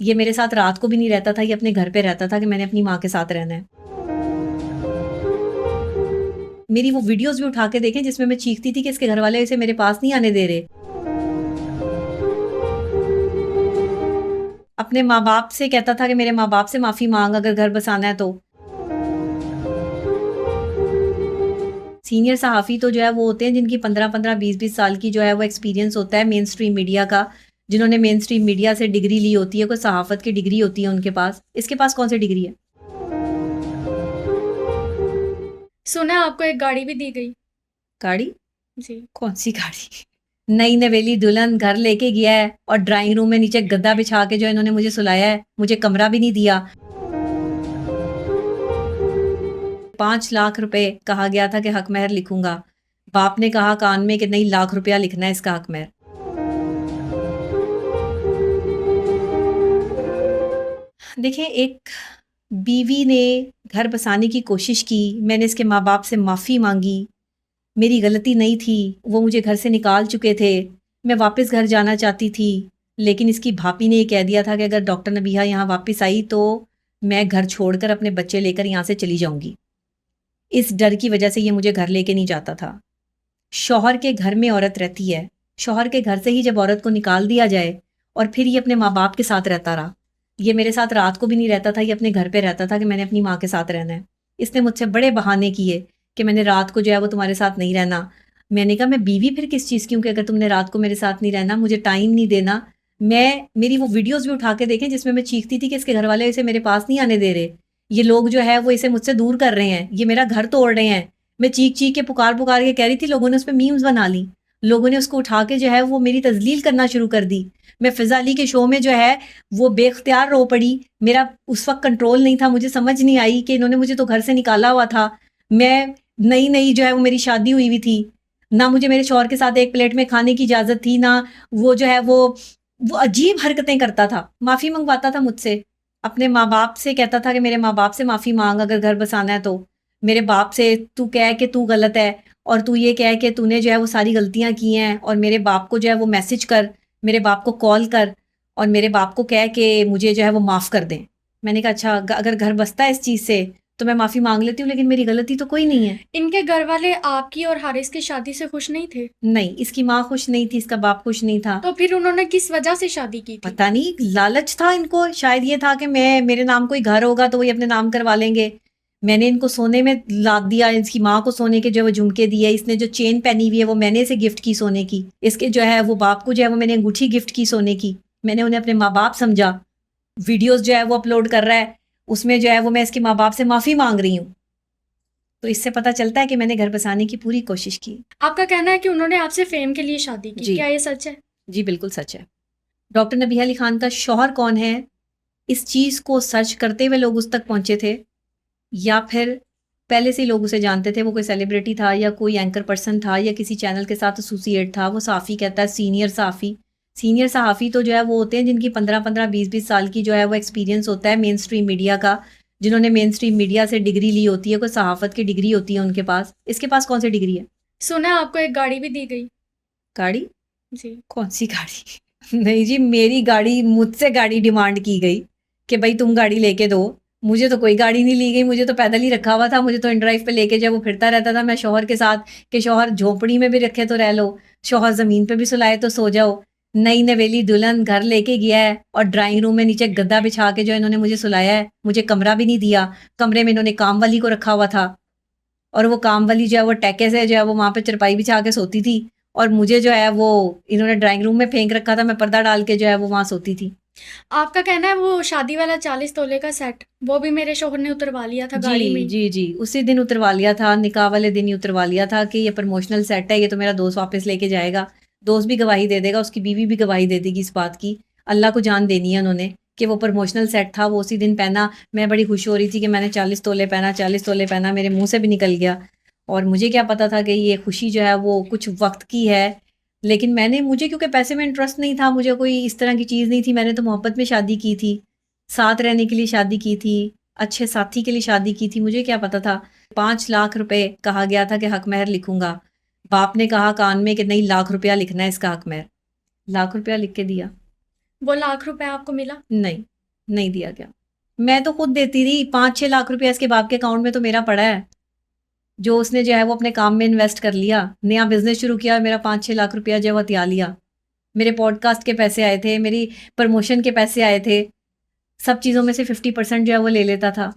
ये मेरे साथ रात को भी नहीं रहता था, ये अपने घर पे रहता था कि मैंने अपनी माँ के साथ रहना है। मेरी वो वीडियोस भी उठा के देखें जिसमें मैं चीखती थी कि इसके घर वाले इसे मेरे पास नहीं आने दे रहे। अपने माँ बाप से कहता था कि मेरे माँ बाप से माफी मांग अगर घर बसाना है तो। सीनियर सहाफ़ी तो जो है वो होते हैं जिनकी 15-15, 20-20 साल की जो है वो एक्सपीरियंस होता है मेन स्ट्रीम मीडिया का, जिन्होंने मेन स्ट्रीम मीडिया से डिग्री ली होती है, कोई सहाफ़त की डिग्री होती है उनके पास। इसके पास कौन सी डिग्री है? सुना है आपको एक गाड़ी भी दी गई। गाड़ी? जी। कौन सी गाड़ी? नई नवेली दुल्हन घर लेके गया है और ड्राइंग रूम में नीचे गद्दा बिछा के जो इन्होंने मुझे सुलाया है, मुझे कमरा भी नहीं दिया। 5 लाख रुपए कहा गया था कि हक महर लिखूंगा। बाप ने कहा कान में कि नहीं, लाख रुपया लिखना है इसका हक महर। देखिए, एक बीवी ने घर बसाने की कोशिश की, मैंने इसके माँ बाप से माफ़ी मांगी, मेरी गलती नहीं थी, वो मुझे घर से निकाल चुके थे, मैं वापस घर जाना चाहती थी, लेकिन इसकी भाभी ने ये कह दिया था कि अगर डॉक्टर नबीहा यहाँ वापस आई तो मैं घर छोड़कर अपने बच्चे लेकर यहाँ से चली जाऊंगी। इस डर की वजह से ये मुझे घर लेके नहीं जाता था। शौहर के घर में औरत रहती है, शौहर के घर से ही जब औरत को निकाल दिया जाए और फिर ये अपने माँ बाप के साथ रहता रहा। ये मेरे साथ रात को भी नहीं रहता था, ये अपने घर पे रहता था कि मैंने अपनी माँ के साथ रहना है। इसने मुझसे बड़े बहाने किए कि मैंने रात को जो है वो तुम्हारे साथ नहीं रहना। मैंने कहा मैं बीवी फिर किस चीज़ की हूँ कि अगर तुमने रात को मेरे साथ नहीं रहना, मुझे टाइम नहीं देना। मेरी वो वीडियोस भी उठा के देखें जिसमें मैं चीखती थी कि इसके घर वाले इसे मेरे पास नहीं आने दे रहे, ये लोग जो है वो इसे मुझसे दूर कर रहे हैं, ये मेरा घर तोड़ रहे हैं। मैं चीख चीख के पुकार पुकार के कह रही थी, लोगों ने उस पर मीम्स बना ली, लोगों ने उसको उठा के जो है वो मेरी तजलील करना शुरू कर दी। मैं फिजा अली के शो में जो है वो बेख्तियार रो पड़ी। मेरा उस वक्त कंट्रोल नहीं था, मुझे समझ नहीं आई कि इन्होंने मुझे तो घर से निकाला हुआ था। मैं नई नई जो है वो मेरी शादी हुई हुई थी, ना मुझे मेरे शौहर के साथ एक प्लेट में खाने की इजाजत थी, ना वो जो है वो अजीब हरकतें करता था, माफी मंगवाता था मुझसे, अपने माँ बाप से कहता था कि मेरे माँ बाप से माफी मांग अगर घर बसाना है तो। मेरे बाप से तू कह के तू गलत है और तू ये कह के तूने जो है वो सारी गलतियां की हैं, और मेरे बाप को जो है वो मैसेज कर, मेरे बाप को कॉल कर और मेरे बाप को कह के मुझे जो है वो माफ़ कर दें। मैंने कहा अच्छा, अगर घर बसता है इस चीज़ से तो मैं माफ़ी मांग लेती हूँ, लेकिन मेरी गलती तो कोई नहीं है। इनके घर वाले आपकी और हारिस की शादी से खुश नहीं थे? नहीं, इसकी माँ खुश नहीं थी, इसका बाप खुश नहीं था। तो फिर उन्होंने किस वजह से शादी की थी? पता नहीं, लालच था इनको, शायद ये था कि मैं मेरे नाम कोई घर होगा तो वो ये अपने नाम करवा लेंगे। मैंने इनको सोने में लाद दिया, इसकी माँ को सोने के जो वो झुमके दिए, इसने जो चेन पहनी हुई है वो मैंने इसे गिफ्ट की सोने की, इसके जो है वो बाप को जो है वो मैंने अंगूठी गिफ्ट की सोने की। मैंने उन्हें अपने माँ बाप समझा। वीडियोस जो है वो अपलोड कर रहा है, उसमें जो है वो मैं इसके माँ बाप से माफ़ी मांग रही हूँ। तो इससे पता चलता है कि मैंने घर बसाने की पूरी कोशिश की। आपका कहना है कि उन्होंने आपसे फेम के लिए शादी की, जी, क्या ये सच है? जी बिल्कुल सच है। डॉक्टर नबीहा अली खान का शौहर कौन है, इस चीज़ को सर्च करते हुए लोग उस तक पहुंचे थे, या फिर पहले से ही लोग उसे जानते थे, वो कोई सेलिब्रिटी था या कोई एंकर पर्सन था या किसी चैनल के साथ एसोसिएट था। वो सहाफ़ी कहता है सीनियर सहाफ़ी। सीनियर सहाफ़ी तो जो है वो होते हैं जिनकी 15-15, 20-20 साल की जो है वो एक्सपीरियंस होता है मेन स्ट्रीम मीडिया का, जिन्होंने मेन स्ट्रीम मीडिया से डिग्री ली होती है, कोई सहाफ़त की डिग्री होती है उनके पास। इसके पास कौन सी डिग्री है? सुना है आपको एक गाड़ी भी दी गई। गाड़ी? जी। कौन सी गाड़ी? नहीं जी, मेरी गाड़ी, मुझसे गाड़ी डिमांड की गई कि भाई तुम गाड़ी लेके दो। मुझे तो कोई गाड़ी नहीं ली गई, मुझे तो पैदल ही रखा हुआ था, मुझे तो इन ड्राइव पे लेके जब वो फिरता रहता था मैं शौहर के साथ, कि शौहर झोपड़ी में भी रखे तो रह लो, शौहर जमीन पे भी सुलाए तो सो जाओ। नई नवेली दुल्हन घर लेके गया है और ड्राइंग रूम में नीचे गद्दा बिछा के जो इन्होंने मुझे सुलाया है, मुझे कमरा भी नहीं दिया। कमरे में इन्होंने काम वाली को रखा हुआ था और वो काम वाली जो है वो टैके से जो है वो वहां पे चरपाई बिछा के सोती थी, और मुझे जो है वो इन्होंने ड्राइंग रूम में फेंक रखा था, मैं पर्दा डाल के जो है वो वहां सोती थी। आपका कहना है वो शादी वाला 40 तोले का सेट वो भी मेरे शोहर ने उतरवा लिया था जी गाड़ी में ही। जी जी, उसी दिन उतरवा लिया था, निकाह वाले दिन ही उतरवा लिया था कि ये प्रमोशनल सेट है, ये तो मेरा दोस्त वापस लेके जाएगा। दोस्त भी गवाही दे देगा, उसकी बीवी भी गवाही दे देगी इस बात की। अल्लाह को जान देनी है उन्होंने कि वो प्रमोशनल सेट था, वो उसी दिन पहना। मैं बड़ी खुश हो रही थी कि मैंने 40 तोले पहना, 40 तोले पहना, मेरे मुंह से भी निकल गया। और मुझे क्या पता था कि ये खुशी जो है वो कुछ वक्त की है। लेकिन मुझे क्योंकि पैसे में इंटरेस्ट नहीं था, मुझे कोई इस तरह की चीज़ नहीं थी, मैंने तो मोहब्बत में शादी की थी, साथ रहने के लिए शादी की थी, अच्छे साथी के लिए शादी की थी। मुझे क्या पता था? 5 लाख रुपए कहा गया था कि हक महर लिखूंगा। बाप ने कहा कान में कि नहीं, लाख रुपया लिखना है इसका हक महर। लाख रुपया लिख के दिया। वो ₹1,00,000 आपको मिला? नहीं, नहीं दिया गया। मैं तो खुद देती थी, 5-6 लाख रुपया इसके बाप के अकाउंट में तो मेरा पड़ा है, जो उसने जो है वो अपने काम में इन्वेस्ट कर लिया। नया बिज़नेस शुरू किया, मेरा 5-6 लाख रुपया जो है वो हथिया लिया। मेरे पॉडकास्ट के पैसे आए थे, मेरी प्रमोशन के पैसे आए थे, सब चीज़ों में से 50% जो है वो ले लेता था।